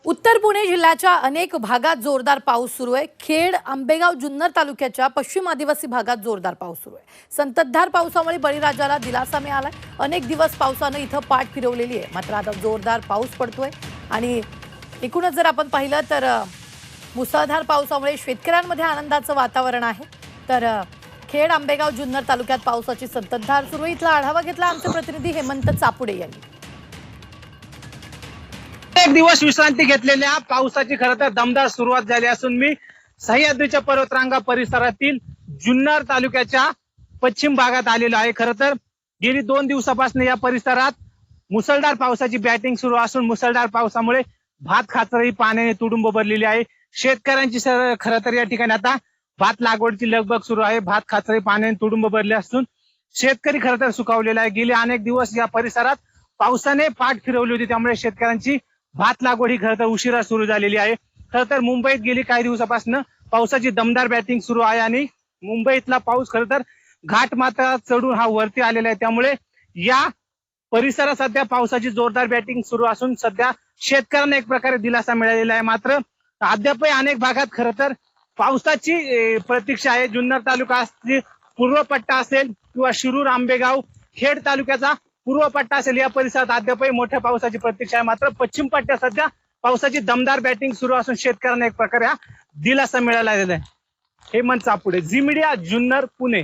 उत्तर पुणे जिल्ह्याच्या अनेक भागात जोरदार पाऊस सुरू आहे। खेड, आंबेगाव, जुन्नर तालुक्याच्या पश्चिम आदिवासी भागात जोरदार पाऊस सुरू आहे। संततधार पावसामुळे बळीराजाला दिलासा मिळाला। अनेक दिवस पावसानं इथं पाठ फिरवलेली आहे, मात्र आता जोरदार पाऊस पडतोय आणि एकूणच जर आपण पाहिलं तर मुसळधार पावसामुळे शेतकऱ्यांमध्ये आनंदाचं वातावरण आहे। तर खेड, आंबेगाव, जुन्नर तालुक्यात पावसाची संततधार सुरू आहे। इथला आढावा घेतला आमचे प्रतिनिधी हेमंत चापुडे यांनी। एक दिवस विश्रांती घेतलेल्या पावसाची खरं तर दमदार सुरुवात झाली असून मी सह्याद्रीच्या पर्वतरांगा परिसरातील जुन्नर तालुक्याच्या पश्चिम भागात आलेलो आहे। खरं तर गेली 2 दिवसापासून या परिसरात मुसळधार पावसाची बॅटिंग सुरू असून मुसळधार पावसामुळे भात खाचरही पाण्याने तुडुंब भरलेली आहे। शेतकऱ्यांची खरं तर या ठिकाणी आता भात लागवडीची लगबग सुरू आहे। भात खाचरही पाण्याने तुडुंब भरले असून शेतकरी खरं तर सुखावलेला आहे। गेले अनेक दिवस या परिसरात पावसाने पाठ फिरवली होती, त्यामुळे शेतकऱ्यांची भात लागवड ही खरं तर उशिरा सुरू झालेली आहे। खरं तर मुंबईत गेली काही दिवसापासून पावसाची दमदार बॅटिंग सुरू आहे आणि मुंबईतला पाऊस खरं तर घाटमाथा चढून हा वरती आलेला आहे, त्यामुळे या परिसरात सध्या पावसाची जोरदार बॅटिंग सुरू असून सध्या शेतकऱ्यांना एक प्रकारे दिलासा मिळालेला आहे। मात्र अद्यापही अनेक भागात खरं तर पावसाची प्रतीक्षा आहे। जुन्नर तालुका पूर्व पट्टा असेल किंवा शिरूर, आंबेगाव, खेड तालुक्याचा पूर्व पट्टा असेल, या परिसरात अद्यापही मोठ्या पावसाची प्रतीक्षा आहे। मात्र पश्चिम पट्ट्यात सध्या पावसाची दमदार बॅटिंग सुरू असून शेतकऱ्यांना एक प्रकारे दिलासा मिळालेला आहे। हेमंत चापुडे, झी मीडिया, जुन्नर, पुणे।